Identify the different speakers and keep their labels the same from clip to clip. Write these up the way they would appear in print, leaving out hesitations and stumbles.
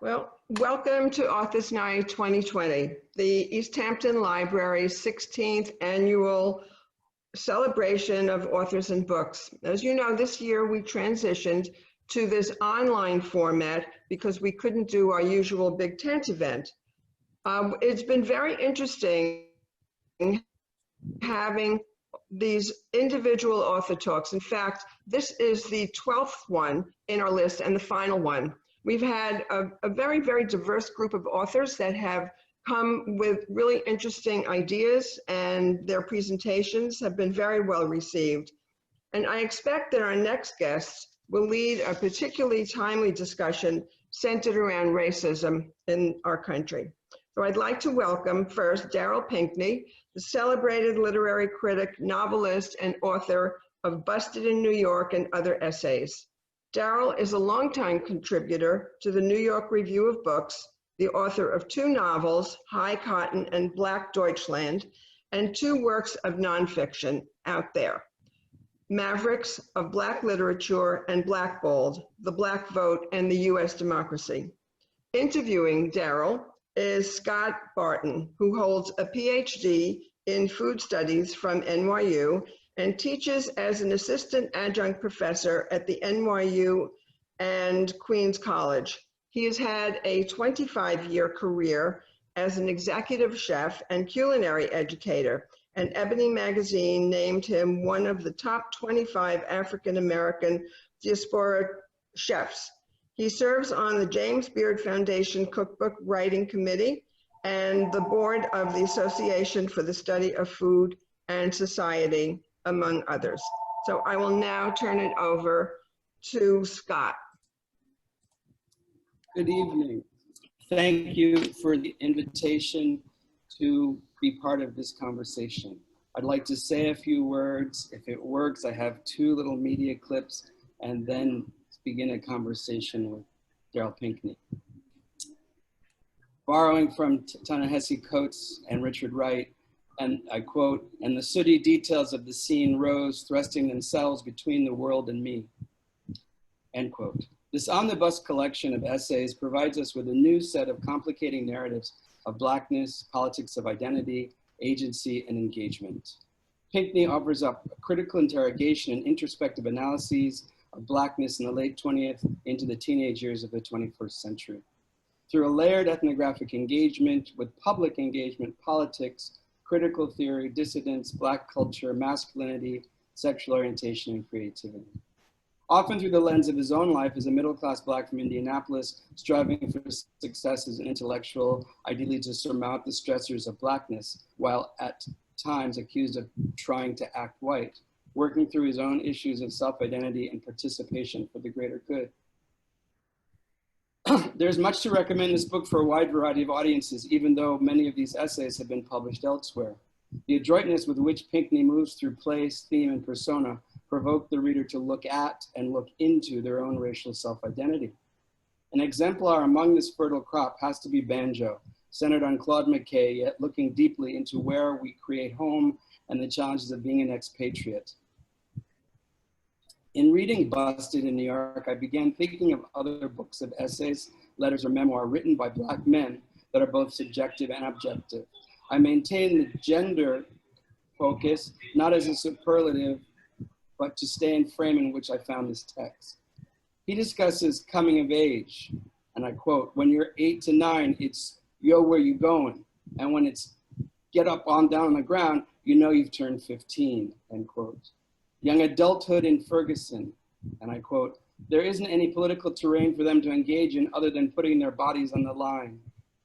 Speaker 1: Well, welcome to Authors Night 2020, the East Hampton Library's 16th annual celebration of authors and books. As you know, this year we transitioned to this online format because we couldn't do our usual big tent event. It's been very interesting having these individual author talks. In fact, this is the 12th one in our list and the final one. We've had a very, very diverse group of authors that have come with really interesting ideas, and their presentations have been very well received. And I expect that our next guests will lead a particularly timely discussion centered around racism in our country. So I'd like to welcome first Darryl Pinckney, the celebrated literary critic, novelist, and author of Busted in New York and Other Essays. Darryl is a longtime contributor to the New York Review of Books, the author of 2 novels, Cotton and Black Deutschland, and 2 works of nonfiction out there, Mavericks of Black Literature and Blackballed, The Black Vote and the U.S. Democracy. Interviewing Darryl is Scott Barton, who holds a PhD in food studies from NYU and teaches as an assistant adjunct professor at the NYU and Queens College. He has had a 25-year career as an executive chef and culinary educator, and Ebony magazine named him one of the top 25 African-American diaspora chefs. He serves on the James Beard Foundation Cookbook Writing Committee and the board of the Association for the Study of Food and Society, among others. So I will now turn it over to Scott.
Speaker 2: Good evening. Thank you for the invitation to be part of this conversation. I'd like to say a few words. If it works, I have 2 little media clips and then begin a conversation with Darryl Pinckney. Borrowing from Ta-Nehisi Coates and Richard Wright, and I quote, "And the sooty details of the scene rose, thrusting themselves between the world and me," end quote. This omnibus collection of essays provides us with a new set of complicating narratives of Blackness, politics of identity, agency, and engagement. Pinckney offers up a critical interrogation and introspective analyses of Blackness in the late 20th into the teenage years of the 21st century. Through a layered ethnographic engagement with public engagement, politics, critical theory, dissidence, Black culture, masculinity, sexual orientation, and creativity. Often through the lens of his own life as a middle-class Black from Indianapolis, striving for success as an intellectual, ideally to surmount the stressors of Blackness, while at times accused of trying to act white, working through his own issues of self-identity and participation for the greater good. There's much to recommend this book for a wide variety of audiences, even though many of these essays have been published elsewhere. The adroitness with which Pinckney moves through place, theme, and persona provoke the reader to look at and look into their own racial self-identity. An exemplar among this fertile crop has to be Banjo, centered on Claude Mckay, yet looking deeply into where we create home and the challenges of being an expatriate. In reading Busted in New York, I began thinking of other books of essays, letters, or memoir written by Black men that are both subjective and objective. I maintain the gender focus, not as a superlative, but to stay in frame in which I found this text. He discusses coming of age, and I quote, "When you're 8 to 9, it's yo, where you going? And when it's get up on down on the ground, you know you've turned 15, end quote. Young adulthood in Ferguson, and I quote, "There isn't any political terrain for them to engage in other than putting their bodies on the line."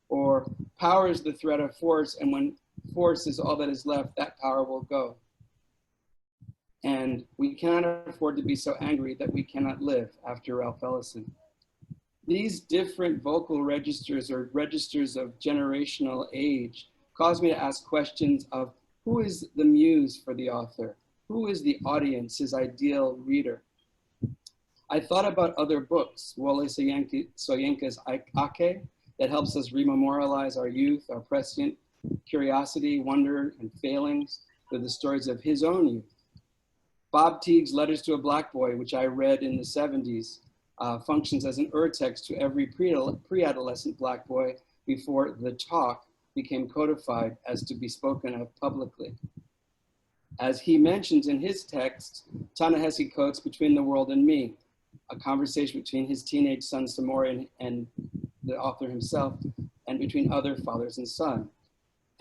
Speaker 2: Or, "Power is the threat of force, and when force is all that is left, that power will go." And "We cannot afford to be so angry that we cannot live," after Ralph Ellison. These different vocal registers or registers of generational age cause me to ask questions of who is the muse for the author? Who is the audience, his ideal reader? I thought about other books, Wole Soyinka's Ake, that helps us rememorialize our youth, our prescient curiosity, wonder, and failings with the stories of his own youth. Bob Teague's Letters to a Black Boy, which I read in the 70s, functions as an urtext to every pre-adolescent Black boy before the talk became codified as to be spoken of publicly. As he mentions in his text, Ta-Nehisi Coates' Between the World and Me, a conversation between his teenage son Samori and the author himself, and between other fathers and son.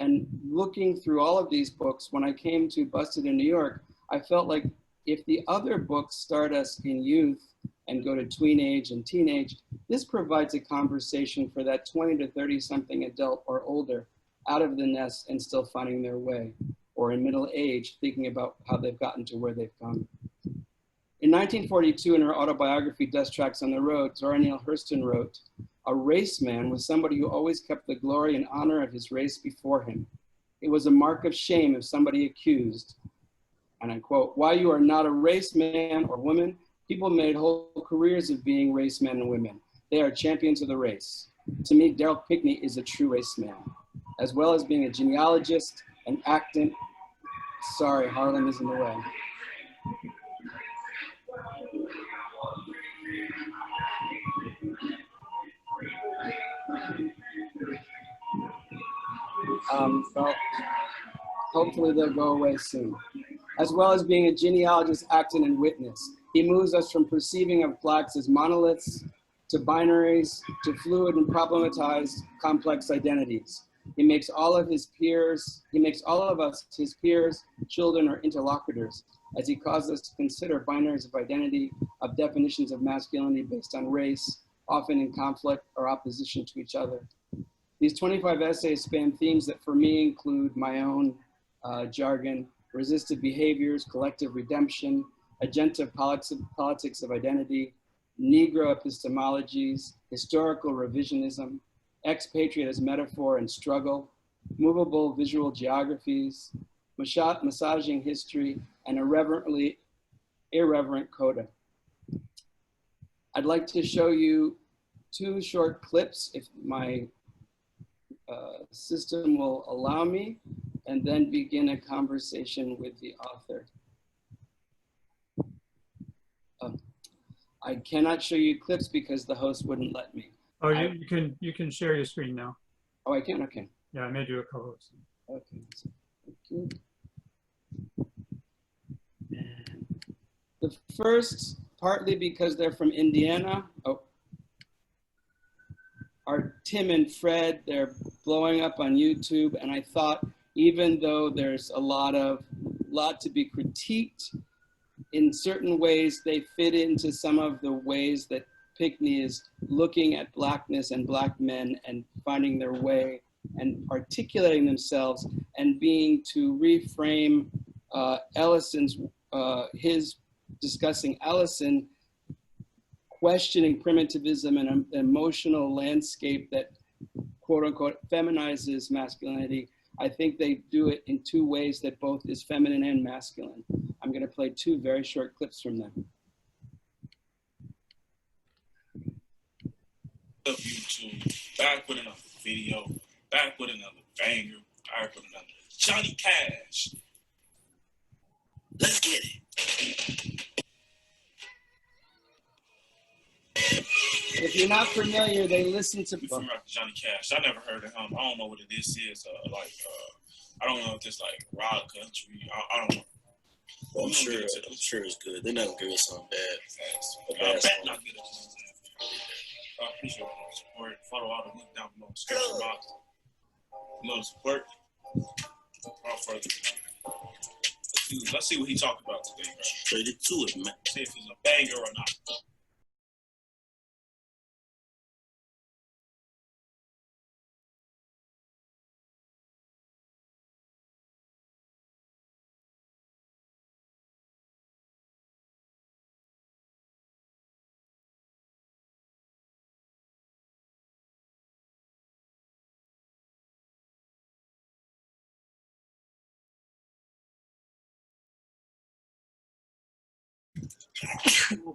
Speaker 2: And looking through all of these books, when I came to Busted in New York, I felt like if the other books start us in youth and go to tweenage and teenage, this provides a conversation for that 20 to 30 something adult or older out of the nest and still finding their way, or in middle age, thinking about how they've gotten to where they've gone. In 1942, in her autobiography, Dust Tracks on the Road, Zora Neale Hurston wrote, "A race man was somebody who always kept the glory and honor of his race before him. It was a mark of shame if somebody accused," and I quote, "why you are not a race man or woman. People made whole careers of being race men and women. They are champions of the race. To me, Darryl Pinckney is a true race man, as well as being a genealogist, an actant." Sorry, Harlem is in the way. Well, hopefully they'll go away soon. As well as being a genealogist, actant, and witness. He moves us from perceiving of Blacks as monoliths to binaries to fluid and problematized complex identities. He makes all of us his peers, children, or interlocutors, as he causes us to consider binaries of identity, of definitions of masculinity based on race, often in conflict or opposition to each other. These 25 essays span themes that for me include my own jargon, resistive behaviors, collective redemption, agentive politics of identity, Negro epistemologies, historical revisionism, expatriate as metaphor and struggle, movable visual geographies, massaging history, and irreverent coda. I'd like to show you two short clips, if my system will allow me, and then begin a conversation with the author. I cannot show you clips because the host wouldn't let me.
Speaker 3: Oh, you can share your screen now.
Speaker 2: Oh, I can? Okay.
Speaker 3: Yeah, I made you a co-host.
Speaker 2: Okay. Thank you. And the first, partly because they're from Indiana, are Tim and Fred. They're blowing up on YouTube, and I thought, even though there's a lot to be critiqued, in certain ways they fit into some of the ways that Pinckney is looking at Blackness and Black men and finding their way and articulating themselves and being to reframe Ellison's, his discussing Ellison, questioning primitivism and an emotional landscape that quote unquote feminizes masculinity. I think they do it in two ways that both is feminine and masculine. I'm going to play two very short clips from them.
Speaker 4: YouTube, back with another video, back with another banger, back with another Johnny Cash. Let's get it.
Speaker 2: If you're not familiar, they listen to
Speaker 4: Johnny Cash. I never heard of him. I don't know what this is. I don't know if it's like rock country. I don't know.
Speaker 5: Well, I'm sure it's good. They're not gonna give us something bad.
Speaker 4: I bet not get us. I appreciate all the support. Follow all the link down below in the description box. No support. Without further ado, let's see what he talked about today, bro.
Speaker 5: Straight to it, man.
Speaker 4: See if it's a banger or not.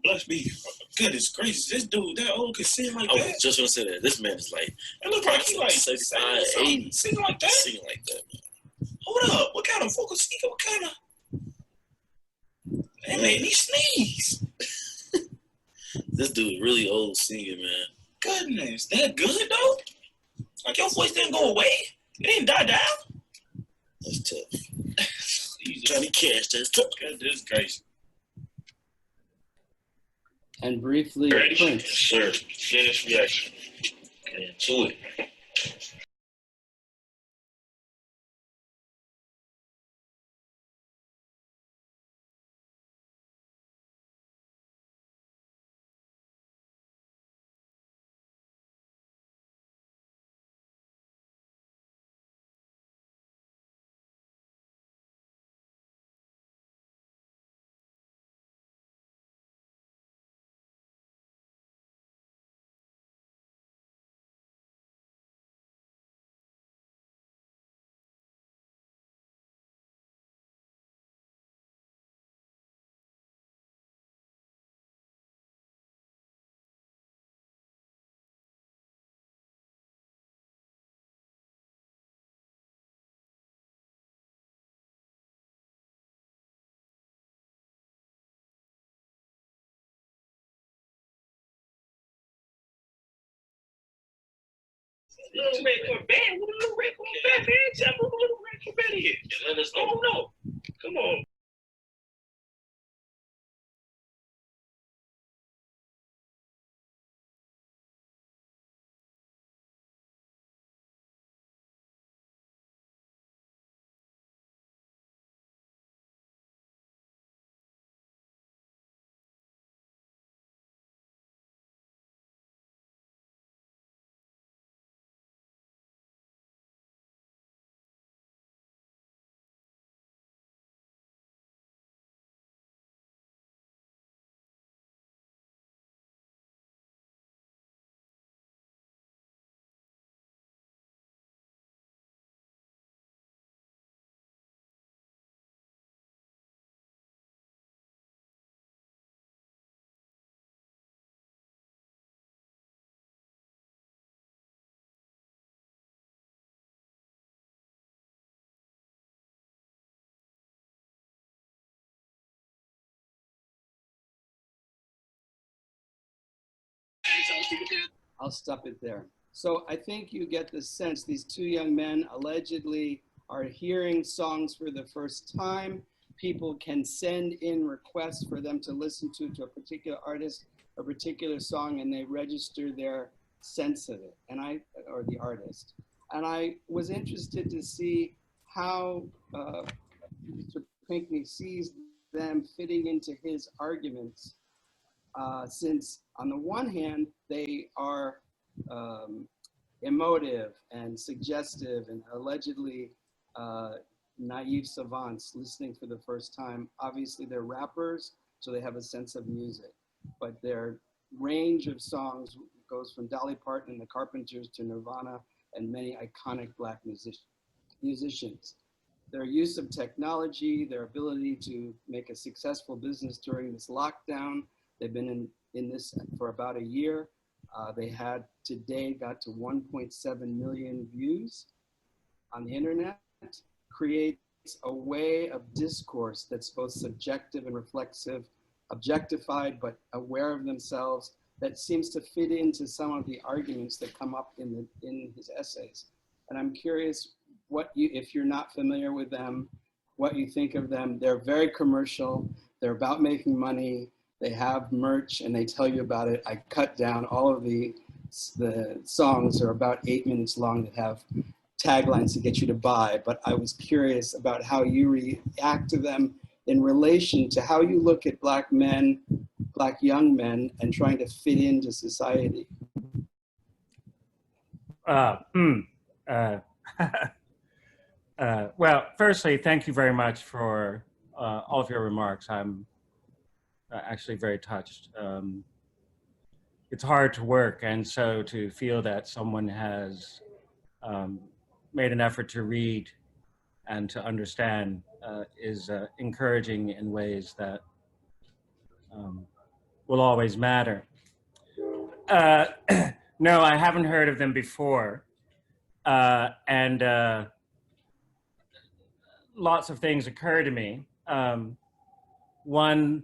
Speaker 4: Bless me. Goodness gracious, this dude that old can sing like that.
Speaker 5: I was just gonna say that. This man is like,
Speaker 4: it look like he like
Speaker 5: 75, 80.
Speaker 4: Singing like that?
Speaker 5: Singing like that, man.
Speaker 4: Hold up. What kind of vocal speaker? What kind of... That made me sneeze.
Speaker 5: This dude really old singing, man.
Speaker 4: Goodness, that good though? Like your voice didn't go away? It didn't die down?
Speaker 5: That's tough.
Speaker 4: Jesus.
Speaker 5: Johnny Cash, that's tough.
Speaker 4: Goodness gracious.
Speaker 2: And briefly,
Speaker 4: Ready?
Speaker 2: Prince.
Speaker 4: Sure. Finish reaction. Get into it. Little red Corvette. What a little red Corvette, man? Tell me what a little red Corvette is. Let us know. No. Come on.
Speaker 2: I'll stop it there. So I think you get the sense these two young men allegedly are hearing songs for the first time. People can send in requests for them to listen to a particular artist, a particular song, and they register their sense of it, or the artist. And I was interested to see how Mr. Pinckney sees them fitting into his arguments, since on the one hand, they are emotive and suggestive and allegedly naive savants listening for the first time. Obviously they're rappers, so they have a sense of music, but their range of songs goes from Dolly Parton and the Carpenters to Nirvana and many iconic Black musicians. Their use of technology, their ability to make a successful business during this lockdown. They've been in this for about a year. They had today got to 1.7 million views on the internet. Creates a way of discourse that's both subjective and reflexive, objectified but aware of themselves, that seems to fit into some of the arguments that come up in his essays. And I'm curious if you're not familiar with them, what you think of them. They're very commercial. They're about making money. They have merch and they tell you about it. I cut down all of the songs are about 8 minutes long that have taglines to get you to buy, but I was curious about how you react to them in relation to how you look at Black men, Black young men, and trying to fit into society.
Speaker 6: Well, firstly, thank you very much for all of your remarks. I'm actually very touched. It's hard to work, and so to feel that someone has made an effort to read and to understand is encouraging in ways that will always matter. No, I haven't heard of them before. And lots of things occur to me. One,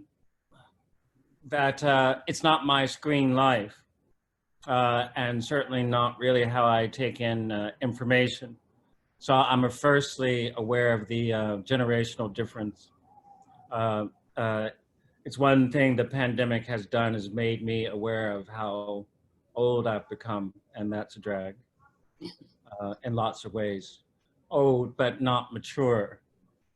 Speaker 6: that it's not my screen life, and certainly not really how I take in information. So I'm firstly aware of the generational difference. It's one thing the pandemic has done is made me aware of how old I've become, and that's a drag in lots of ways. Old, but not mature.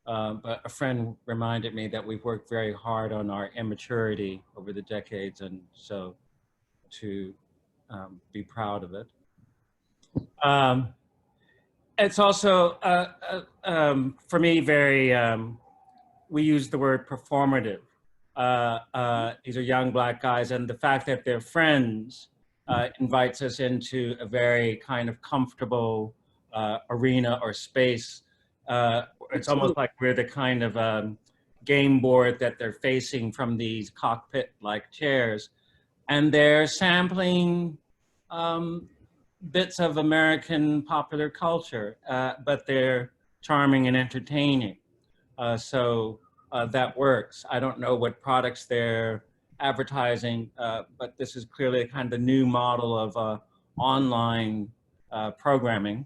Speaker 6: But a friend reminded me that we've worked very hard on our immaturity over the decades, and so to be proud of it. It's also, for me, very, we use the word performative. These are young Black guys, and the fact that they're friends invites us into a very kind of comfortable arena or space. It's almost like we're the kind of game board that they're facing from these cockpit-like chairs, and they're sampling bits of American popular culture, but they're charming and entertaining. So that works. I don't know what products they're advertising, but this is clearly kind of the new model of online programming.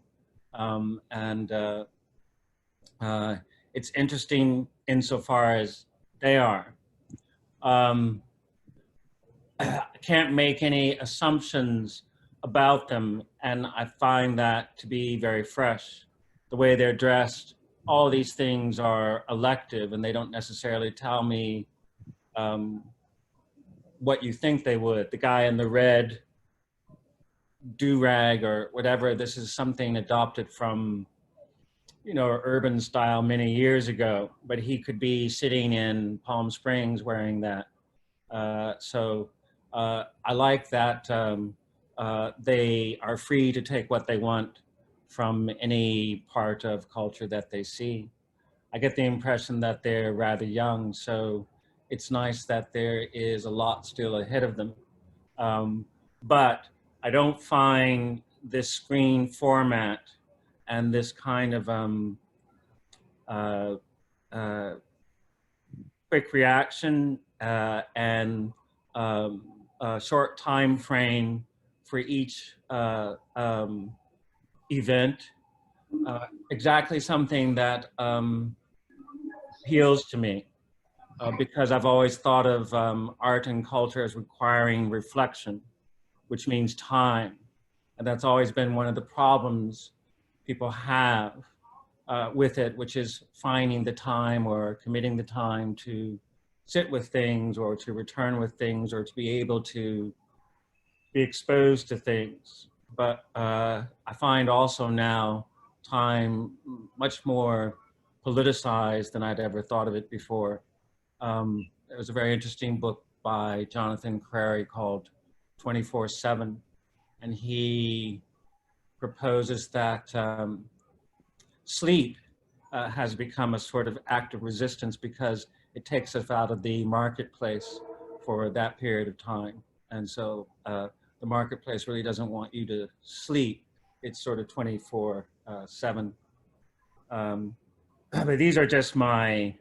Speaker 6: And it's interesting insofar as they are. I can't make any assumptions about them, and I find that to be very fresh. The way they're dressed, all these things are elective, and they don't necessarily tell me what you think they would. The guy in the red do-rag or whatever, this is something adopted from, you know, urban style many years ago, but he could be sitting in Palm Springs wearing that. So I like that they are free to take what they want from any part of culture that they see. I get the impression that they're rather young, so it's nice that there is a lot still ahead of them. But I don't find this screen format and this kind of quick reaction and a short time frame for each event exactly something that appeals to me, because I've always thought of art and culture as requiring reflection, which means time. And that's always been one of the problems people have with it, which is finding the time or committing the time to sit with things or to return with things or to be able to be exposed to things. But I find also now time much more politicized than I'd ever thought of it before. There was a very interesting book by Jonathan Crary called 24/7, and he proposes that sleep has become a sort of act of resistance because it takes us out of the marketplace for that period of time. And so the marketplace really doesn't want you to sleep. It's sort of 24/7. But these are just my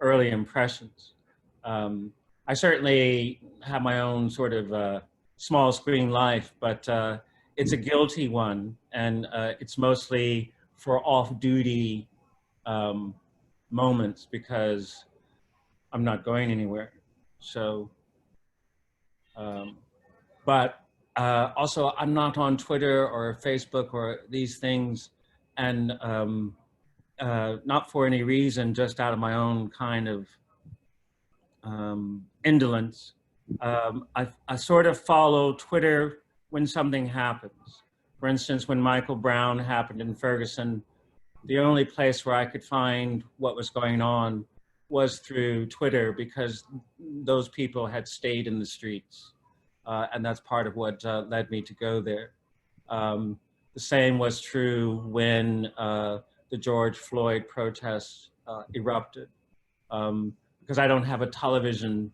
Speaker 6: early impressions. I certainly have my own sort of small screen life, but it's a guilty one, and it's mostly for off-duty moments because I'm not going anywhere. So, but also I'm not on Twitter or Facebook or these things, and not for any reason, just out of my own kind of indolence. I sort of follow Twitter when something happens. For instance, when Michael Brown happened in Ferguson, the only place where I could find what was going on was through Twitter, because those people had stayed in the streets. And that's part of what led me to go there. The same was true when the George Floyd protests erupted. Because I don't have a television,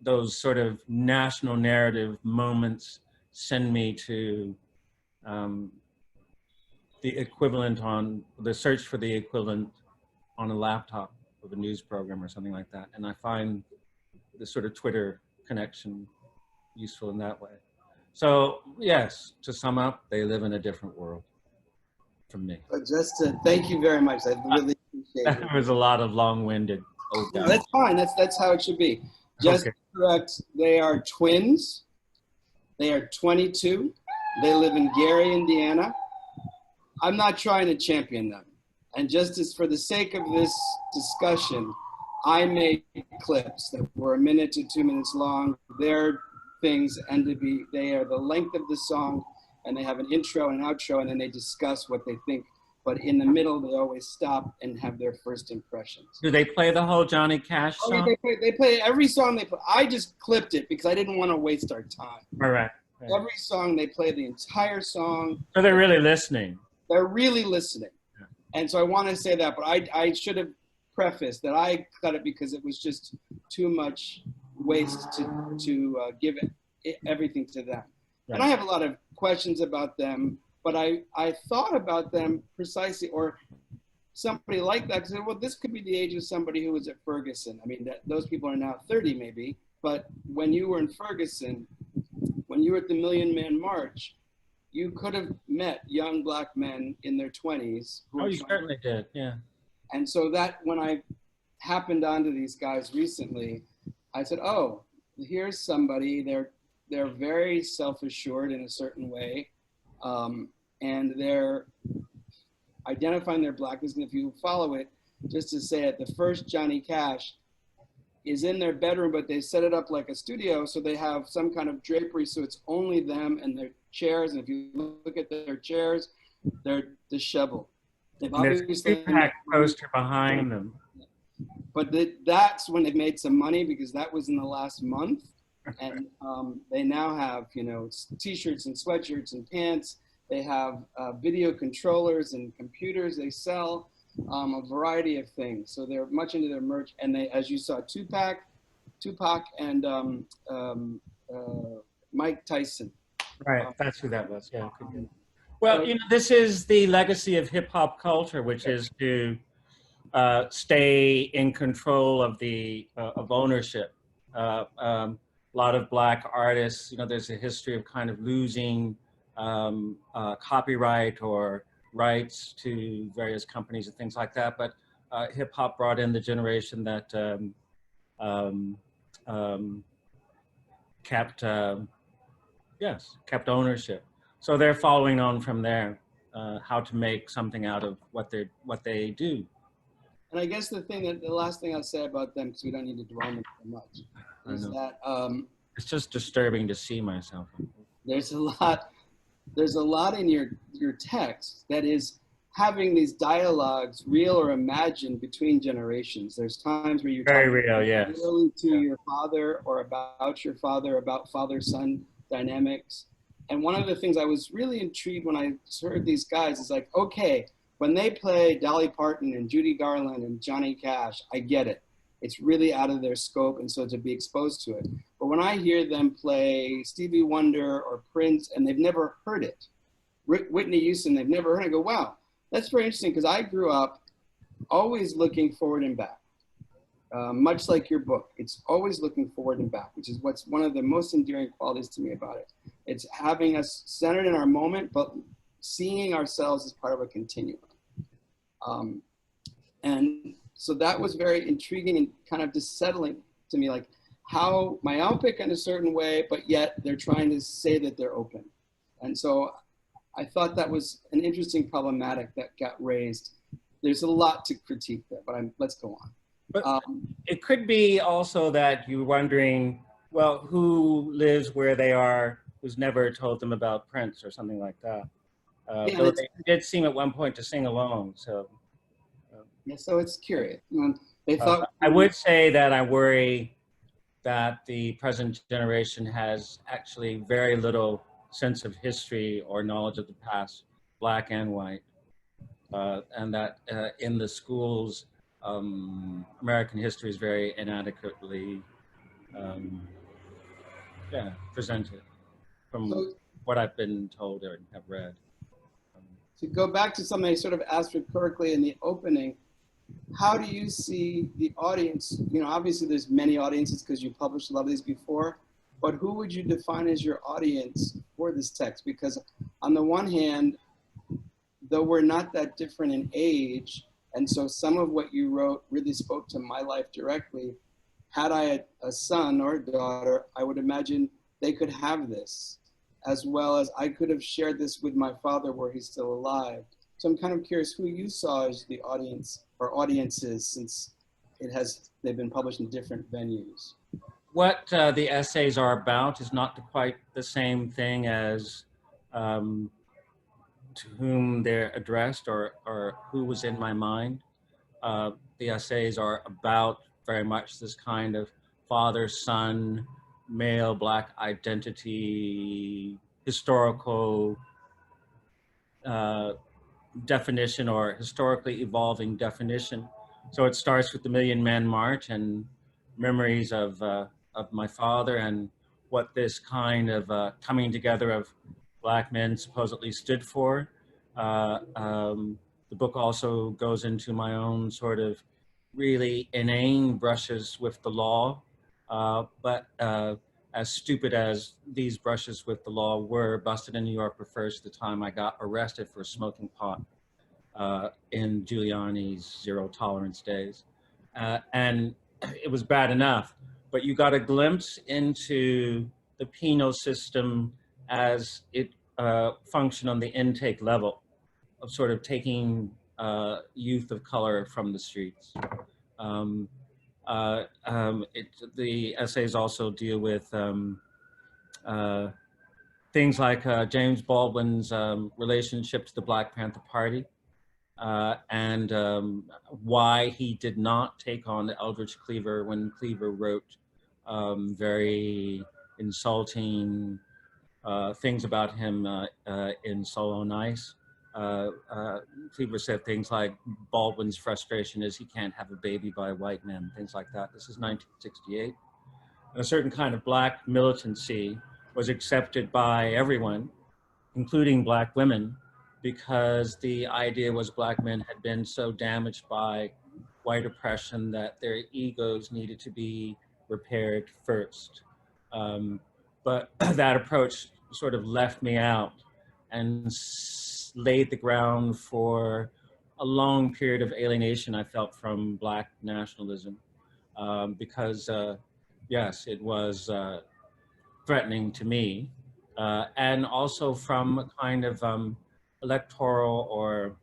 Speaker 6: those sort of national narrative moments send me to the equivalent on, the search for the equivalent on a laptop of a news program or something like that. And I find the sort of Twitter connection useful in that way. So yes, to sum up, they live in a different world from me.
Speaker 2: But just to thank you very much. I really appreciate it.
Speaker 6: That was a lot of long-winded.
Speaker 2: No, that's fine. That's how it should be. Just
Speaker 6: Okay.
Speaker 2: correct. They are twins. They are 22. They live in Gary, Indiana. I'm not trying to champion them. And just as for the sake of this discussion, I made clips that were 1 minute to 2 minutes long. Their things end to be, they are the length of the song, and they have an intro and an outro, and then they discuss what they think. But in the middle, they always stop and have their first impressions.
Speaker 6: Do they play the whole Johnny Cash
Speaker 2: Oh,
Speaker 6: song?
Speaker 2: they play every song they play. I just clipped it because I didn't want to waste our time.
Speaker 6: All right.
Speaker 2: Every song, they play the entire song.
Speaker 6: So they're really listening.
Speaker 2: They're really listening.
Speaker 6: Yeah.
Speaker 2: And so I want to say that, but I should have prefaced that I cut it because it was just too much waste to give everything to them.
Speaker 6: Right.
Speaker 2: And I have a lot of questions about them, but I thought about them precisely, or somebody like that, because, well, this could be the age of somebody who was at Ferguson. I mean, those people are now 30 maybe, but when you were in Ferguson, when you were at the Million Man March, you could have met young black men in their 20s.
Speaker 6: Oh, you certainly did, yeah.
Speaker 2: And so that when I happened onto these guys recently, I said, oh, here's somebody, they're very self-assured in a certain way. And they're identifying their blackness. And if you follow it, just to say it, the first Johnny Cash is in their bedroom, but they set it up like a studio. So they have some kind of drapery. So it's only them and their chairs. And if you look at their chairs, they're disheveled. They've
Speaker 6: There's a
Speaker 2: obviously
Speaker 6: Tupac poster behind them.
Speaker 2: But that's when they made some money, because that was in the last month. And they now have, T-shirts and sweatshirts and pants. They have video controllers and computers. They sell a variety of things. So they're much into their merch. And they, as you saw, Tupac and Mike Tyson.
Speaker 6: Right, that's who that was, yeah. Well, this is the legacy of hip hop culture, which is to stay in control of of ownership. A lot of black artists, there's a history of kind of losing copyright or rights to various companies and things like that. But hip hop brought in the generation that kept ownership. So they're following on from there, how to make something out of what they do.
Speaker 2: And I guess the last thing I'll say about them, because we don't need to dwell on them so much, is that
Speaker 6: it's just disturbing to see myself.
Speaker 2: There's a lot in your text that is having these dialogues, real or imagined, between generations. There's times where you're
Speaker 6: very
Speaker 2: talking
Speaker 6: real, yes.
Speaker 2: really to your father, or about your father, about father-son dynamics. And one of the things I was really intrigued when I heard these guys is like, okay, when they play Dolly Parton and Judy Garland and Johnny Cash, I get it. It's really out of their scope, and so to be exposed to it. But when I hear them play Stevie Wonder or Prince, and they've never heard it, Whitney Houston, they've never heard it, I go, wow, that's very interesting, because I grew up always looking forward and back. Much like your book, it's always looking forward and back, which is what's one of the most endearing qualities to me about it. It's having us centered in our moment, but seeing ourselves as part of a continuum. And so that was very intriguing and kind of dissettling to me, like how myopic in a certain way, but yet they're trying to say that they're open. And so I thought that was an interesting problematic that got raised. There's a lot to critique there, but let's go on.
Speaker 6: But it could be also that you're wondering, well, who lives where they are, who's never told them about Prince or something like that. Though they did seem at one point to sing along, so.
Speaker 2: Yeah, so it's curious. They thought.
Speaker 6: I would say that I worry that the present generation has actually very little sense of history or knowledge of the past, black and white, and that in the schools, American history is very inadequately presented from what I've been told or have read.
Speaker 2: To go back to something I sort of asked rhetorically in the opening, how do you see the audience? You know, obviously there's many audiences because you published a lot of these before, but who would you define as your audience for this text? Because on the one hand, though we're not that different in age, and so some of what you wrote really spoke to my life directly, had I a son or a daughter, I would imagine they could have this, as well as I could have shared this with my father were he still alive. So I'm kind of curious who you saw as the audience or audiences, since they've been published in different venues.
Speaker 6: What the essays are about is not quite the same thing as to whom they're addressed or who was in my mind. The essays are about very much this kind of father-son, male Black identity, historical definition or historically evolving definition. So it starts with the Million Man March and memories of my father and what this kind of coming together of Black men supposedly stood for. The book also goes into my own sort of really inane brushes with the law, but as stupid as these brushes with the law were, busted in New York refers to the time I got arrested for smoking pot in Giuliani's zero tolerance days. And it was bad enough, but you got a glimpse into the penal system as it functioned on the intake level of sort of taking youth of color from the streets. The essays also deal with things like James Baldwin's relationship to the Black Panther Party and why he did not take on Eldridge Cleaver when Cleaver wrote very insulting things about him in Solo Nice. Cleaver said things like Baldwin's frustration is he can't have a baby by white men, things like that. This is 1968. And a certain kind of Black militancy was accepted by everyone, including Black women, because the idea was Black men had been so damaged by white oppression that their egos needed to be repaired first. But that approach sort of left me out and laid the ground for a long period of alienation I felt from Black nationalism because, yes, it was threatening to me and also from a kind of electoral or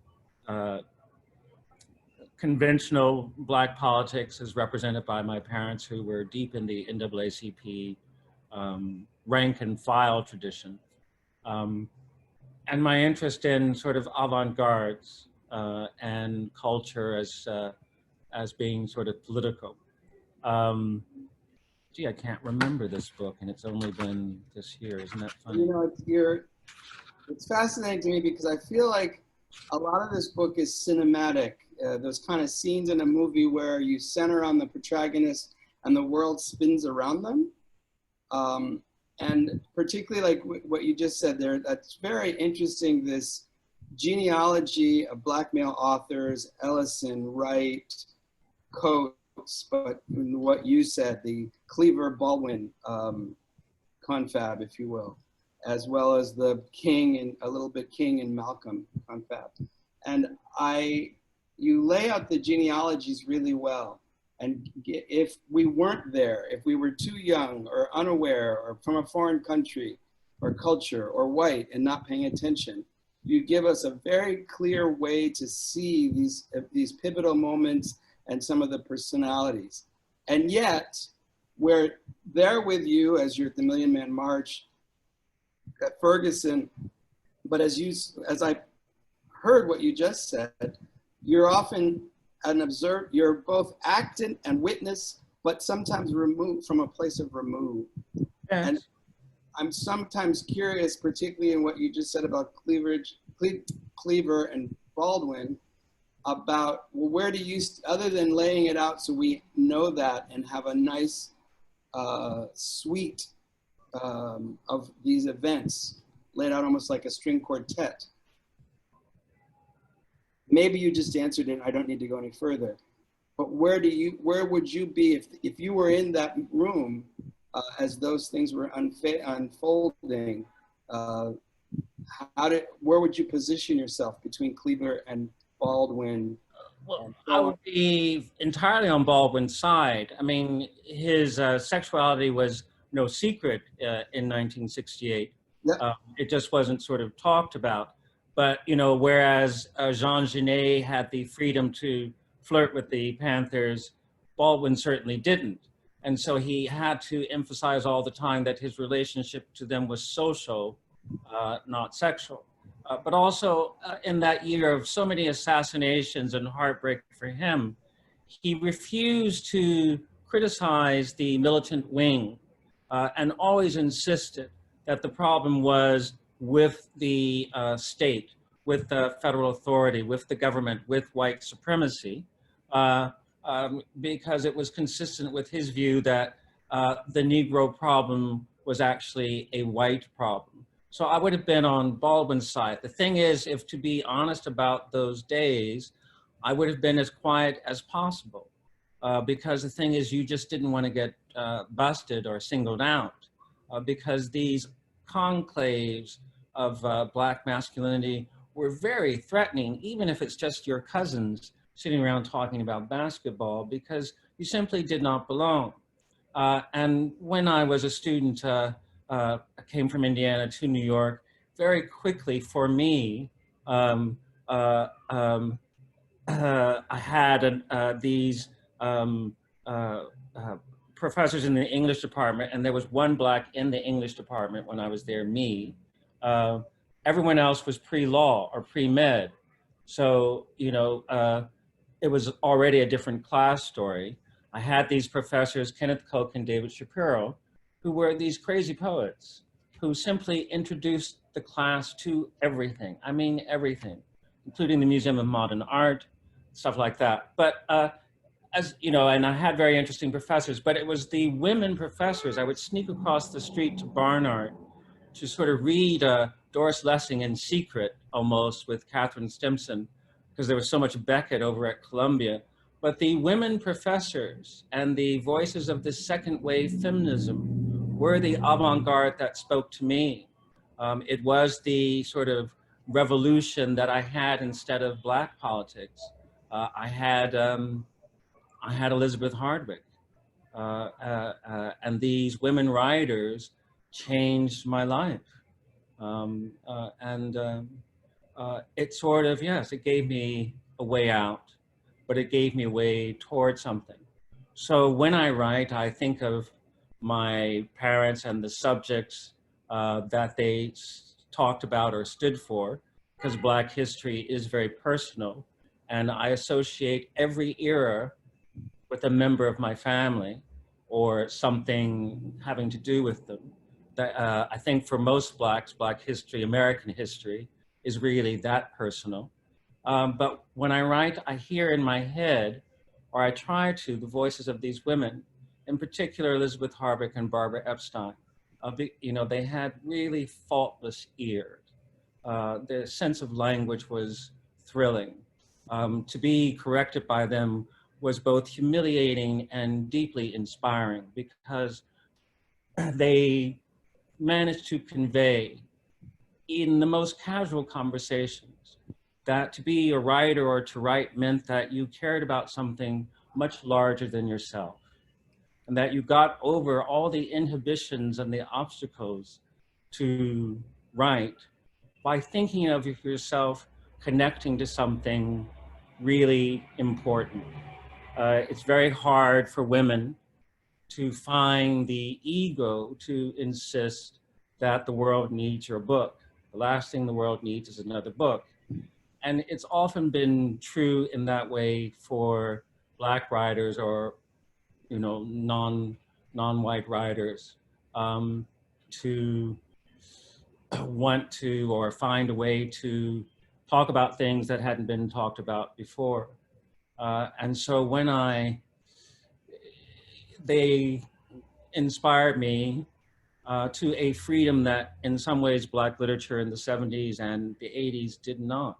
Speaker 6: conventional Black politics as represented by my parents who were deep in the NAACP rank and file tradition. And my interest in sort of avant-gardes and culture as being sort of political. Gee, I can't remember this book and it's only been this year, isn't that funny?
Speaker 2: You know, it's fascinating to me because I feel like a lot of this book is cinematic. Those kind of scenes in a movie where you center on the protagonist and the world spins around them. And particularly like what you just said there, that's very interesting, this genealogy of Black male authors, Ellison, Wright, Coates, but what you said, the Cleaver-Baldwin confab, if you will, as well as the King and a little bit King and Malcolm confab. And you lay out the genealogies really well. And if we weren't there, if we were too young or unaware or from a foreign country or culture or white and not paying attention, you give us a very clear way to see these pivotal moments and some of the personalities. And yet, we're there with you as you're at the Million Man March at Ferguson, but as I heard what you just said, you're often an observer, you're both actant and witness, but sometimes removed from a place of remove.
Speaker 6: Yes.
Speaker 2: And I'm sometimes curious, particularly in what you just said about Cleaver and Baldwin, about, well, where do you, other than laying it out so we know that and have a nice suite of these events laid out almost like a string quartet. maybe you just answered it, I don't need to go any further. But where would you be if you were in that room as those things were unfolding? Where would you position yourself between Kleber and Baldwin?
Speaker 6: Well, I would be entirely on Baldwin's side. I mean, his sexuality was no secret in 1968.
Speaker 2: Yeah.
Speaker 6: It just wasn't sort of talked about. But, you know, whereas Jean Genet had the freedom to flirt with the Panthers, Baldwin certainly didn't. And so he had to emphasize all the time that his relationship to them was social, not sexual. But also in that year of so many assassinations and heartbreak for him, he refused to criticize the militant wing and always insisted that the problem was with the state, with the federal authority, with the government, with white supremacy, because it was consistent with his view that the Negro problem was actually a white problem. So I would have been on Baldwin's side. The thing is, if to be honest about those days, I would have been as quiet as possible because the thing is, you just didn't want to get busted or singled out because these conclaves of Black masculinity were very threatening, even if it's just your cousins sitting around talking about basketball, because you simply did not belong. And when I was a student, I came from Indiana to New York. Very quickly for me, I had these professors in the English department, and there was one Black in the English department when I was there, me. Everyone else was pre-law or pre-med. So, you know, it was already a different class story. I had these professors, Kenneth Koch and David Shapiro, who were these crazy poets who simply introduced the class to everything. I mean, everything, including the Museum of Modern Art, stuff like that. But as you know, and I had very interesting professors, but it was the women professors. I would sneak across the street to Barnard to sort of read Doris Lessing in secret, almost, with Catherine Stimson, because there was so much Beckett over at Columbia. But the women professors and the voices of the second wave feminism were the avant-garde that spoke to me. It was the sort of revolution that I had instead of Black politics. I had Elizabeth Hardwick, and these women writers changed my life. It sort of, yes, it gave me a way out, but it gave me a way toward something. So when I write, I think of my parents and the subjects that they talked about or stood for, because Black history is very personal. And I associate every era with a member of my family or something having to do with them. That, I think for most Blacks, Black history, American history, is really that personal. But when I write, I hear in my head, or I try to, the voices of these women, in particular Elizabeth Hardwick and Barbara Epstein. You know, they had really faultless ears. Their sense of language was thrilling. To be corrected by them was both humiliating and deeply inspiring, because they managed to convey in the most casual conversations that to be a writer or to write meant that you cared about something much larger than yourself, and that you got over all the inhibitions and the obstacles to write by thinking of yourself connecting to something really important. It's very hard for women to find the ego to insist that the world needs your book. The last thing the world needs is another book. And it's often been true in that way for Black writers or, you know, non-white writers to want to or find a way to talk about things that hadn't been talked about before. And so when they inspired me to a freedom that in some ways Black literature in the 70s and the 80s did not.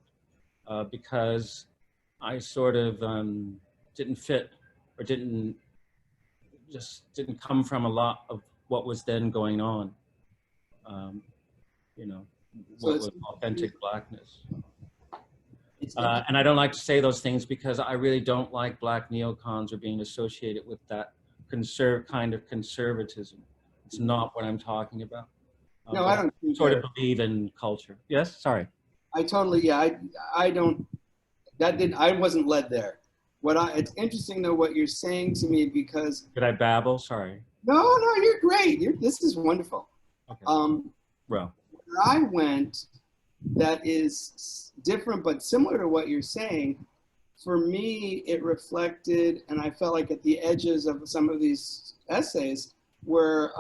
Speaker 6: because I sort of didn't fit, or didn't come from a lot of what was then going on. You know,
Speaker 2: So
Speaker 6: what was authentic Blackness.
Speaker 2: It's
Speaker 6: And I don't like to say those things because I really don't like Black neocons or being associated with that kind of conservatism. It's not what I'm talking about.
Speaker 2: no, I don't think
Speaker 6: Sort of believe in culture. Yes, sorry.
Speaker 2: I totally, yeah, I don't, I wasn't led there. It's interesting though what you're saying to me, because
Speaker 6: Did I babble? Sorry.
Speaker 2: no, you're great. This is wonderful.
Speaker 6: Okay.
Speaker 2: Where
Speaker 6: Well,
Speaker 2: I went, that is different but similar to what you're saying. For me, it reflected, and I felt like at the edges of some of these essays were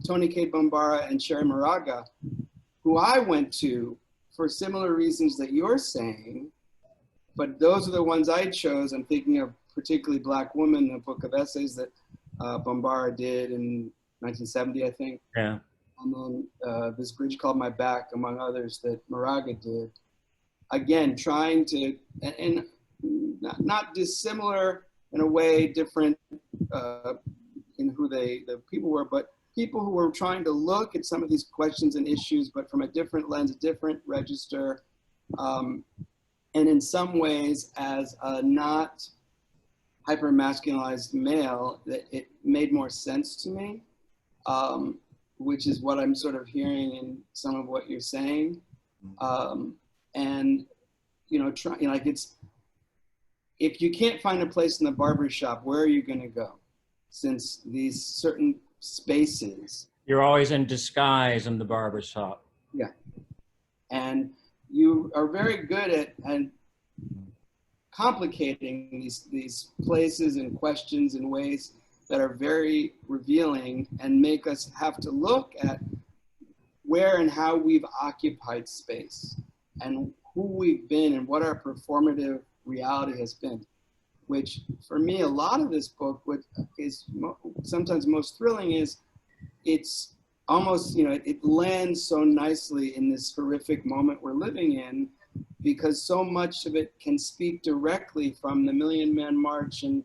Speaker 2: Toni Cade Bambara and Sherry Moraga, who I went to for similar reasons that you're saying, but those are the ones I chose. I'm thinking of particularly Black Woman, the book of essays that Bambara did in 1970, I think.
Speaker 6: yeah.
Speaker 2: And then This Bridge Called My Back, among others, that Moraga did. Again, trying to, and not dissimilar in a way, different in who the people were, but people who were trying to look at some of these questions and issues, but from a different lens, a different register, and in some ways, as a not hyper-masculinized male, that it made more sense to me, which is what I'm sort of hearing in some of what you're saying. And, you know, like if you can't find a place in the barbershop, where are you going to go? Since these certain spaces.
Speaker 6: You're always in disguise in the barbershop.
Speaker 2: Yeah. And you are very good at complicating these places and questions in ways that are very revealing and make us have to look at where and how we've occupied space and who we've been and what our performative reality has been, which for me, a lot of this book, what is sometimes most thrilling is it's almost, you know, it lands so nicely in this horrific moment we're living in, because so much of it can speak directly from the Million Man March and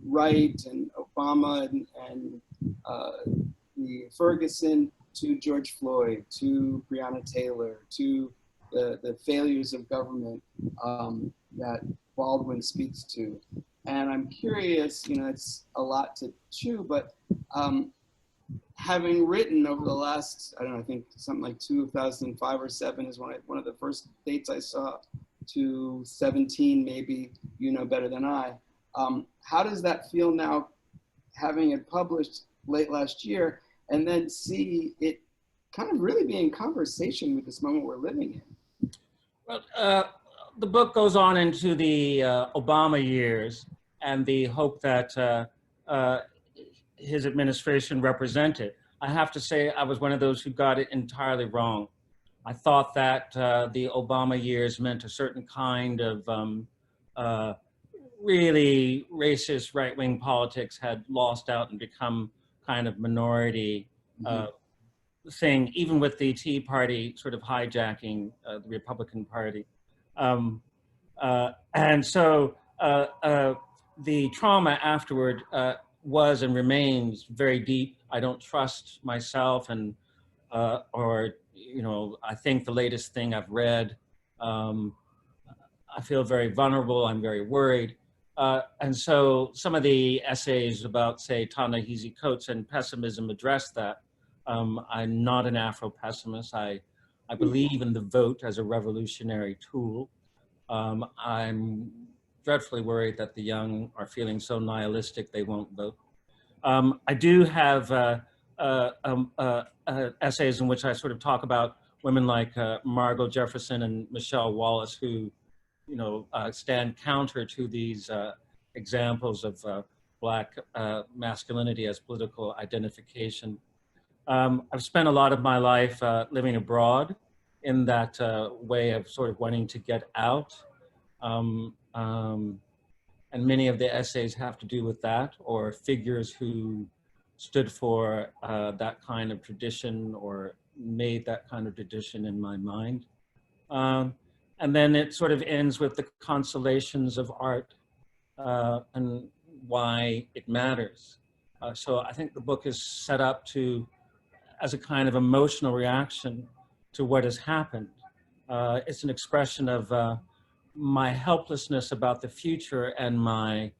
Speaker 2: Wright and Obama and the Ferguson to George Floyd, to Breonna Taylor, to the failures of government that Baldwin speaks to. And I'm curious, you know, it's a lot to chew, but having written over the last, I don't know, I think something like 2005 or 7 is one of the first dates I saw, to 17 maybe, you know better than I. How does that feel now, having it published late last year, and then see it kind of really be in conversation with this moment we're living in?
Speaker 6: Well, the book goes on into the Obama years and the hope that his administration represented. I have to say I was one of those who got it entirely wrong. I thought that the Obama years meant a certain kind of really racist right-wing politics had lost out and become kind of minority thing, even with the Tea Party sort of hijacking the Republican Party. And so the trauma afterward was and remains very deep. I don't trust myself, and or, you know, I think the latest thing I've read, I feel very vulnerable, I'm very worried. And so some of the essays about, say, Ta-Nehisi Coates and pessimism address that. I'm not an Afro-pessimist. I believe in the vote as a revolutionary tool. I'm dreadfully worried that the young are feeling so nihilistic they won't vote. I do have essays in which I sort of talk about women like Margot Jefferson and Michelle Wallace, who, you know, stand counter to these examples of Black masculinity as political identification. I've spent a lot of my life living abroad in that way of sort of wanting to get out. And many of the essays have to do with that, or figures who stood for that kind of tradition or made that kind of tradition in my mind. And then it sort of ends with the consolations of art and why it matters. So I think the book is set up as a kind of emotional reaction to what has happened. It's an expression of my helplessness about the future and my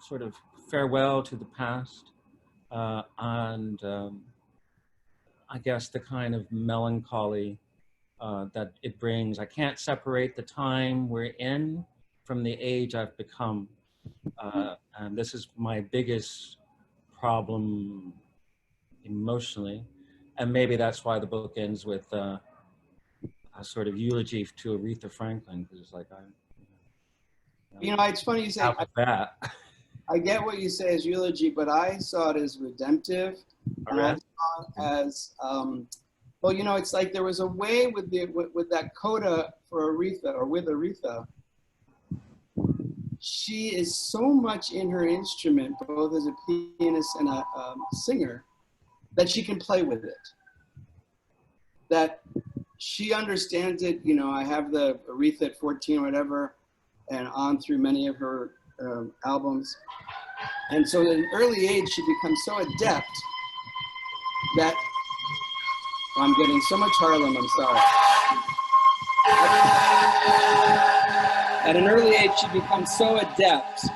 Speaker 6: sort of farewell to the past, and I guess the kind of melancholy that it brings. I can't separate the time we're in from the age I've become. And this is my biggest problem emotionally. And maybe that's why the book ends with a sort of eulogy to Aretha Franklin, because it's like,
Speaker 2: It's funny you say
Speaker 6: that.
Speaker 2: I get what you say as eulogy, but I saw it as redemptive. And I saw it as, it's like there was a way with that coda for Aretha, or with Aretha. She is so much in her instrument, both as a pianist and a singer, that she can play with it. That she understands it. I have the Aretha at 14 or whatever, and on through many of her albums. And so at an early age, she becomes so adept that, I'm getting so much Harlem, I'm sorry. At an early age, she becomes so adept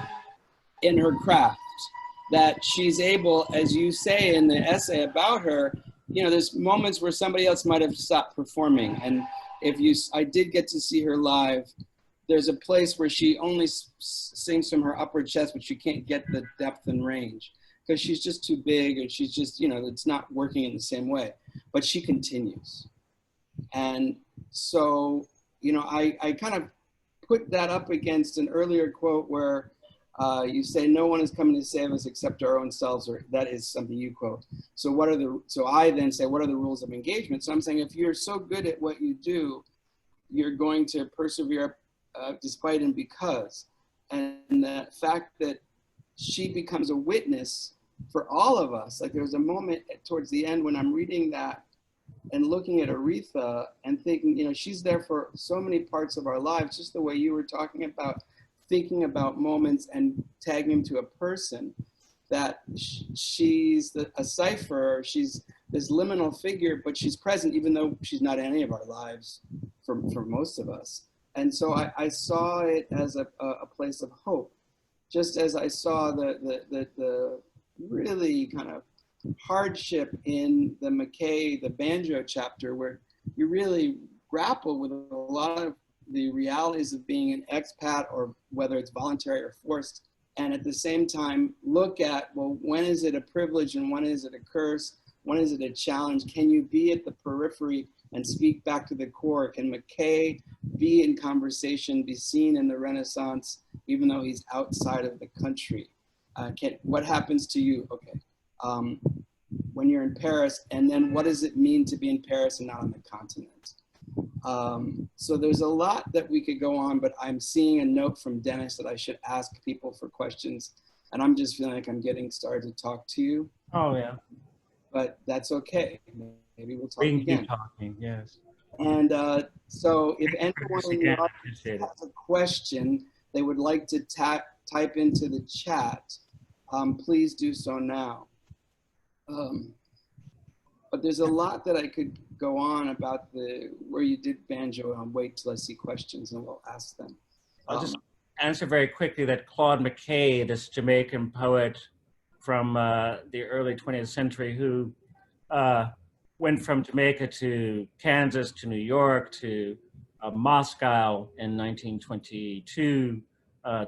Speaker 2: in her craft that she's able, as you say in the essay about her, there's moments where somebody else might have stopped performing. And I did get to see her live. There's a place where she only sings from her upper chest, but she can't get the depth and range because she's just too big, or she's just, it's not working in the same way, but she continues. And so, I kind of put that up against an earlier quote where you say, no one is coming to save us except our own selves, or that is something you quote. So I then say, what are the rules of engagement? So I'm saying, if you're so good at what you do, you're going to persevere despite and because. And the fact that she becomes a witness for all of us. Like there was a moment towards the end when I'm reading that and looking at Aretha and thinking, she's there for so many parts of our lives, just the way you were talking about thinking about moments and tagging them to a person, that she's a cipher, she's this liminal figure, but she's present even though she's not in any of our lives for most of us. And so I saw it as a place of hope, just as I saw the really kind of hardship in the Mckay, the banjo chapter, where you really grapple with a lot of the realities of being an expat, or whether it's voluntary or forced, and at the same time look at, well, when is it a privilege and when is it a curse? When is it a challenge? Can you be at the periphery and speak back to the core? Can Mckay be in conversation, be seen in the Renaissance, even though he's outside of the country? What happens to you? Okay, when you're in Paris, and then what does it mean to be in Paris and not on the continent? So there's a lot that we could go on, but I'm seeing a note from Dennis that I should ask people for questions, and I'm just feeling like I'm getting started to talk to you.
Speaker 6: Oh yeah.
Speaker 2: But that's okay. Maybe we'll talk
Speaker 6: We can
Speaker 2: again.
Speaker 6: keep talking, yes.
Speaker 2: And so if anyone in the audience has a question they would like to type into the chat, please do so now. But there's a lot that I could go on about where you did banjo. I'll wait till I see questions and we'll ask them.
Speaker 6: I'll just answer very quickly that Claude Mckay, this Jamaican poet from the early 20th century, who went from Jamaica to Kansas to New York to Moscow in 1922,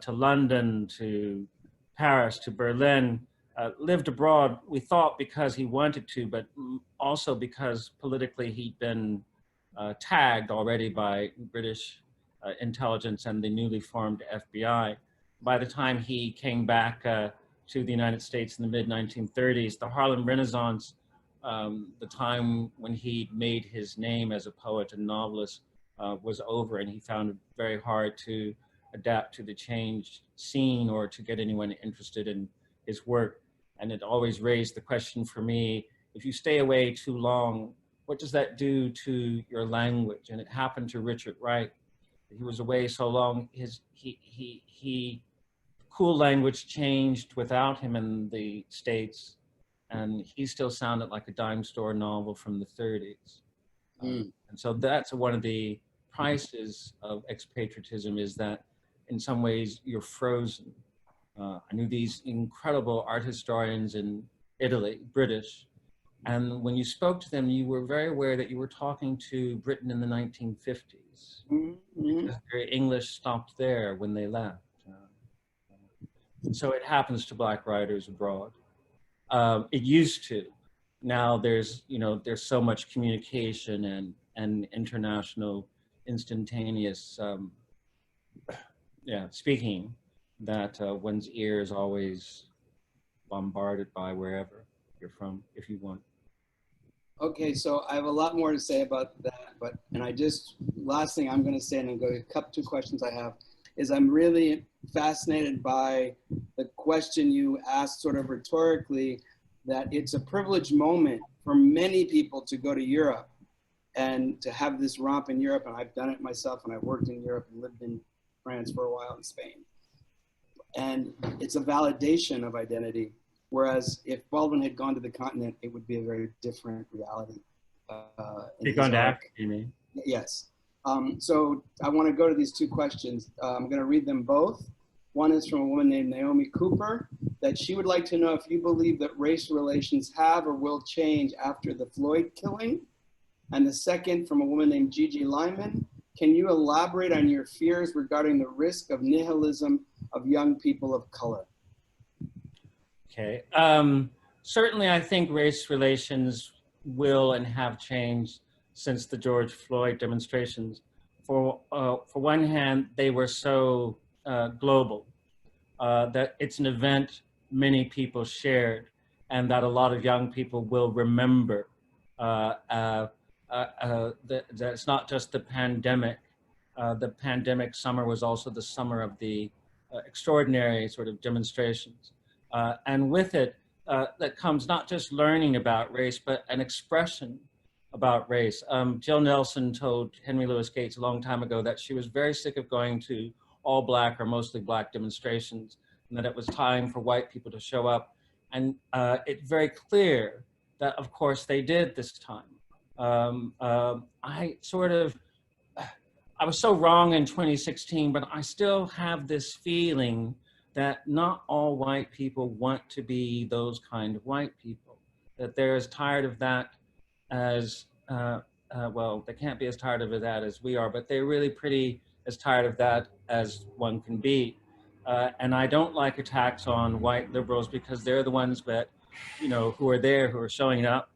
Speaker 6: to London, to Paris, to Berlin, lived abroad, we thought because he wanted to, but also because politically he'd been tagged already by British intelligence and the newly formed FBI. By the time he came back to the United States in the mid-1930s, the Harlem Renaissance, the time when he made his name as a poet and novelist, was over, and he found it very hard to adapt to the changed scene or to get anyone interested in his work. And it always raised the question for me, if you stay away too long, what does that do to your language? And it happened to Richard Wright. He was away so long, cool language changed without him in the States, and he still sounded like a dime store novel from the 30s. And so that's one of the prices of expatriatism, is that in some ways you're frozen. I knew these incredible art historians in Italy, British, and when you spoke to them, you were very aware that you were talking to Britain in the 1950s. Because their English stopped there when they left. And so it happens to Black writers abroad. It used to. Now there's so much communication and international instantaneous speaking that one's ear is always bombarded by wherever you're from, if you want.
Speaker 2: Okay, so I have a lot more to say about that, last thing I'm going to say, and I'm going to cut 2 questions I have, is I'm really fascinated by the question you asked sort of rhetorically, that it's a privileged moment for many people to go to Europe and to have this romp in Europe. And I've done it myself, and I've worked in Europe and lived in France for a while, in Spain. And it's a validation of identity. Whereas if Baldwin had gone to the continent, it would be a very different reality.
Speaker 6: He'd gone to Africa, you mean?
Speaker 2: Yes. So I want to go to these 2 questions. I'm going to read them both. One is from a woman named Naomi Cooper, that she would like to know if you believe that race relations have or will change after the Floyd killing. And the second from a woman named Gigi Lyman, can you elaborate on your fears regarding the risk of nihilism of young people of color?
Speaker 6: Okay. Certainly, I think race relations will and have changed since the George Floyd demonstrations. For one hand, they were so global that it's an event many people shared, and that a lot of young people will remember. That it's not just the pandemic. The pandemic summer was also the summer of the extraordinary sort of demonstrations. And with it, that comes not just learning about race, but an expression about race. Jill Nelson told Henry Louis Gates a long time ago that she was very sick of going to all Black or mostly Black demonstrations, and that it was time for white people to show up. And it's very clear that, of course, they did this time. I was so wrong in 2016, but I still have this feeling that not all white people want to be those kind of white people, that they're as tired of that as, well, they can't be as tired of that as we are, but they're really pretty as tired of that as one can be. And I don't like attacks on white liberals, because they're the ones that, who are there, who are showing up,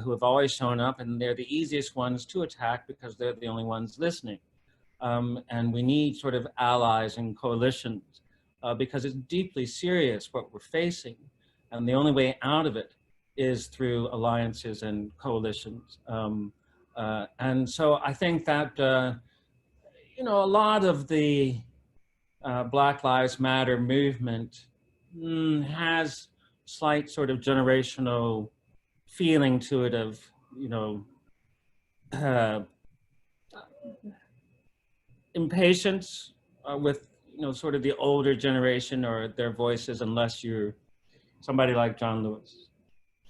Speaker 6: who have always shown up, and they're the easiest ones to attack because they're the only ones listening. And we need sort of allies and coalitions, because it's deeply serious what we're facing. And the only way out of it is through alliances and coalitions. And so I think that, a lot of the Black Lives Matter movement has slight sort of generational feeling to it of, impatience with, sort of the older generation or their voices, unless you're somebody like John Lewis,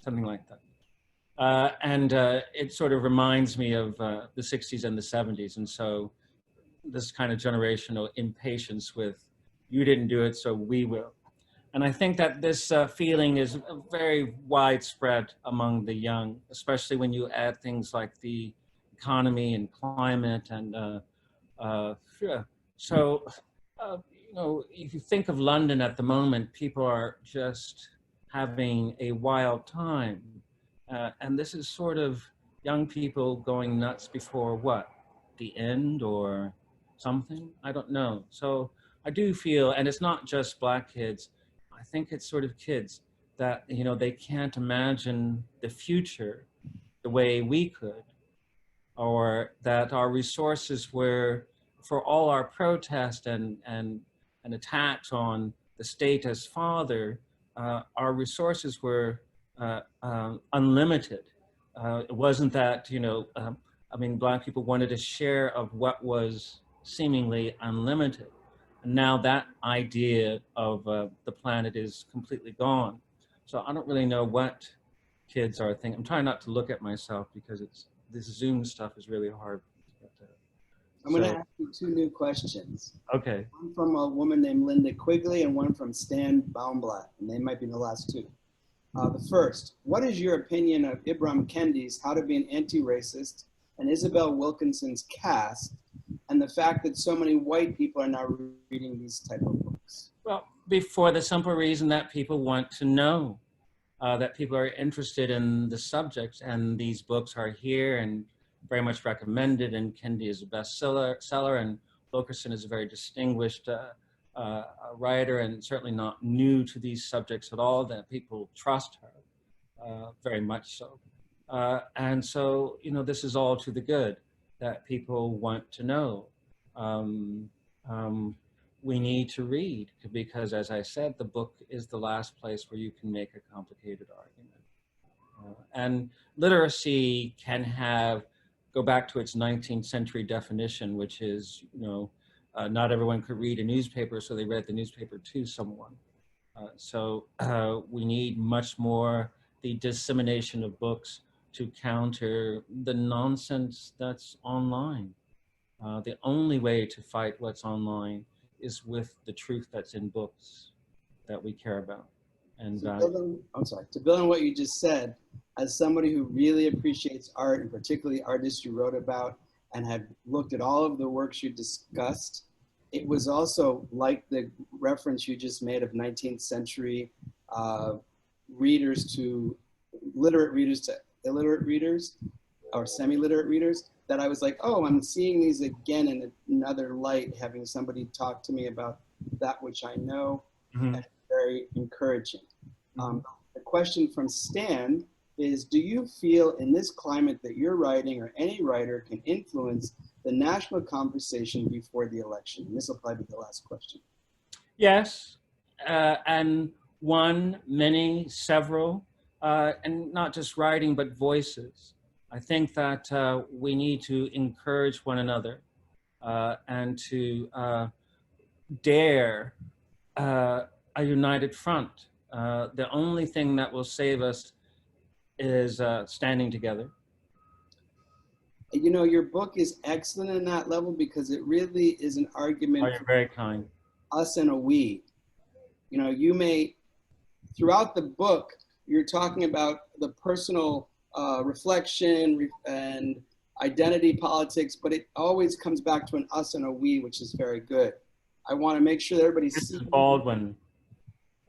Speaker 6: something like that. And it sort of reminds me of the 60s and the 70s. And so this kind of generational impatience with, you didn't do it, so we will. And I think that this feeling is very widespread among the young, especially when you add things like the economy and climate and so, if you think of London at the moment, people are just having a wild time. And this is sort of young people going nuts before what? The end or something? I don't know. So I do feel, and it's not just Black kids, I think it's sort of kids that, they can't imagine the future the way we could, or that our resources were, for all our protest and attacks on the state as father, our resources were unlimited. It wasn't that, I mean, Black people wanted a share of what was seemingly unlimited. And now that idea of the planet is completely gone. So I don't really know what kids are thinking. I'm trying not to look at myself because this Zoom stuff is really hard.
Speaker 2: I'm going to ask you two new questions.
Speaker 6: Okay.
Speaker 2: One from a woman named Linda Quigley and one from Stan Baumblatt, and they might be the last two. The first, what is your opinion of Ibram Kendi's How to Be an Anti-Racist and Isabel Wilkinson's Caste, and the fact that so many white people are now reading these type of books?
Speaker 6: Well, for the simple reason that people want to know, that people are interested in the subject, and these books are here and very much recommended, and Kendi is a bestseller, and Wilkerson is a very distinguished writer, and certainly not new to these subjects at all, that people trust her, very much so. And so, this is all to the good, that people want to know. We need to read, because as I said, the book is the last place where you can make a complicated argument. And literacy can go back to its 19th century definition, which is, not everyone could read a newspaper, so they read the newspaper to someone. So we need much more the dissemination of books to counter the nonsense that's online. The only way to fight what's online is with the truth that's in books that we care about. And
Speaker 2: to build on what you just said, as somebody who really appreciates art, and particularly artists you wrote about and had looked at all of the works you discussed, it was also like the reference you just made of 19th century readers to literate readers to illiterate readers or semi-literate readers, that I was like, oh, I'm seeing these again in another light, having somebody talk to me about that which I know, and it's very encouraging. The question from Stan is, do you feel in this climate that your writing or any writer can influence the national conversation before the election? And this will probably be the last question.
Speaker 6: Yes, and one, many, several, and not just writing, but voices. I think that we need to encourage one another and to dare a united front. The only thing that will save us is standing together.
Speaker 2: Your book is excellent in that level, because it really is an argument.
Speaker 6: Oh, you're very kind.
Speaker 2: Us and a we. You may, throughout the book, you're talking about the personal reflection and identity politics, but it always comes back to an us and a we, which is very good. I want to make sure that everybody sees.
Speaker 6: Baldwin.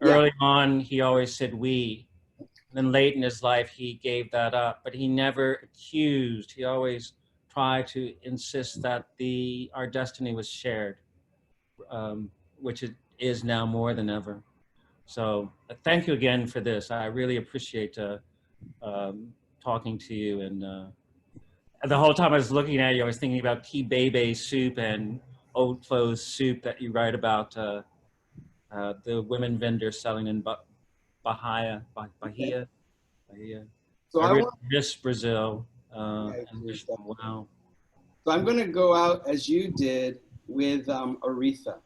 Speaker 6: Early on, he always said we. And then late in his life, he gave that up, but he never accused. He always tried to insist that our destiny was shared, which it is now more than ever. So thank you again for this. I really appreciate talking to you. And the whole time I was looking at you, I was thinking about Key Bebe soup and Old Clothes soup that you write about, the women vendors selling in Bahia. So I miss Brazil. And wish them well.
Speaker 2: So I'm going to go out as you did with Aretha,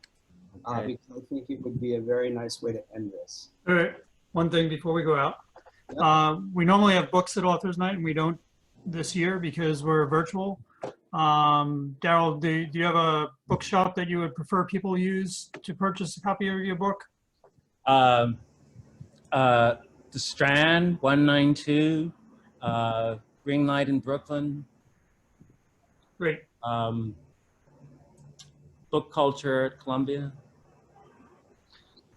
Speaker 2: because I think it would be a very nice way to end this.
Speaker 3: All right. One thing before we go out. We normally have books at Authors Night, and we don't this year because we're virtual. Darryl, do you have a bookshop that you would prefer people use to purchase a copy of your book?
Speaker 6: The Strand, 192, Green Light in Brooklyn.
Speaker 3: Great.
Speaker 6: Book Culture at Columbia.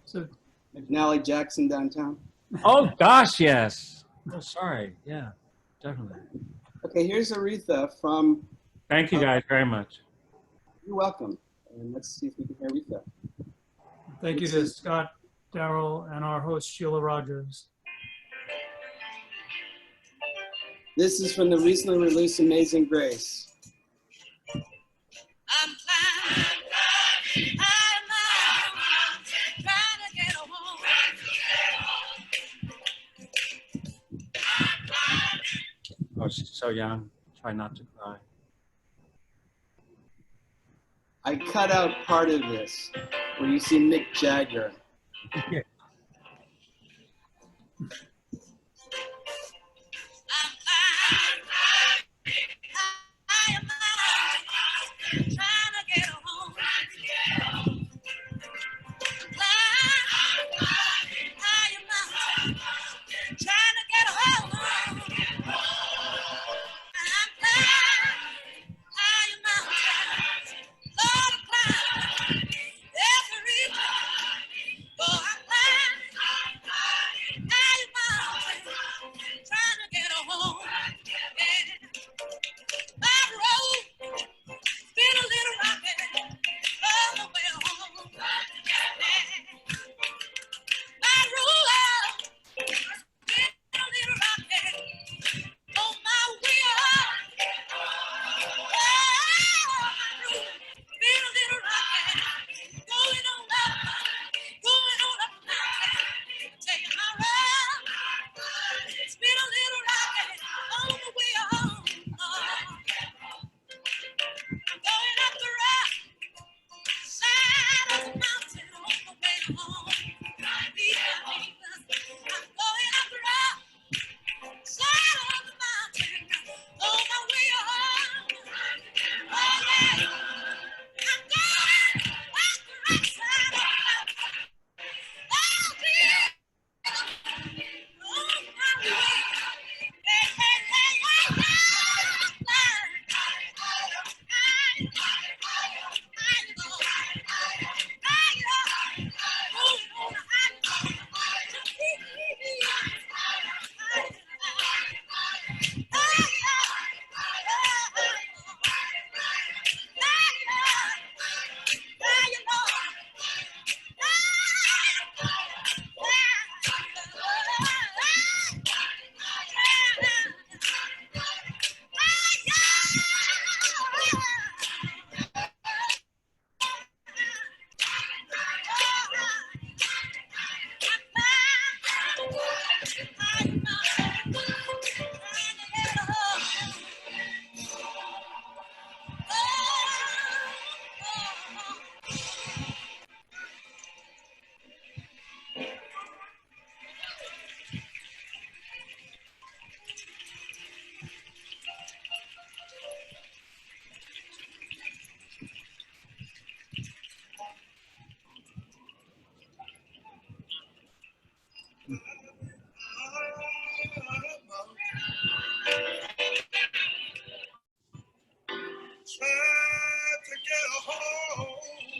Speaker 3: So,
Speaker 2: McNally Jackson downtown.
Speaker 6: Oh gosh, yes. Oh, sorry. Yeah, definitely.
Speaker 2: Okay, here's Aretha from.
Speaker 6: Thank you guys very much.
Speaker 2: You're welcome. And let's see if we can hear Aretha.
Speaker 3: Thank you to Scott, Darryl, and our host Sheila Rogers.
Speaker 2: This is from the recently released Amazing Grace.
Speaker 7: I'm climbing, trying to get home.
Speaker 6: Oh, she's so young. Try not to cry.
Speaker 2: I cut out part of this where you see Mick Jagger.
Speaker 6: Yeah.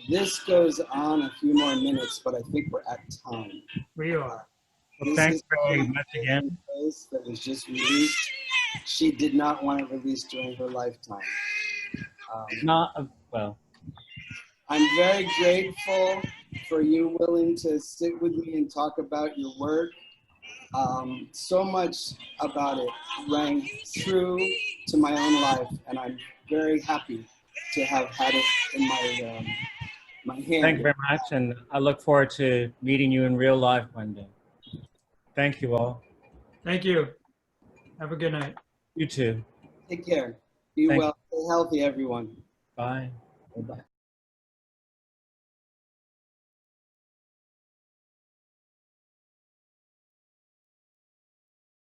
Speaker 2: This goes on a few more minutes, but I think we're at time.
Speaker 3: We are.
Speaker 6: Well, thanks very much again.
Speaker 2: That was just released. She did not want it released during her lifetime.
Speaker 6: Well,
Speaker 2: I'm very grateful for you willing to sit with me and talk about your work. So much about it rang true to my own life, and I'm very happy to have had it in my hand.
Speaker 6: thank you very much, and I look forward to meeting you in real life one day. Thank you all.
Speaker 3: Thank you. Have a good night.
Speaker 6: You too.
Speaker 2: Take care. Be
Speaker 6: Thank
Speaker 2: well. Stay healthy, everyone.
Speaker 6: Bye.
Speaker 2: Bye-bye.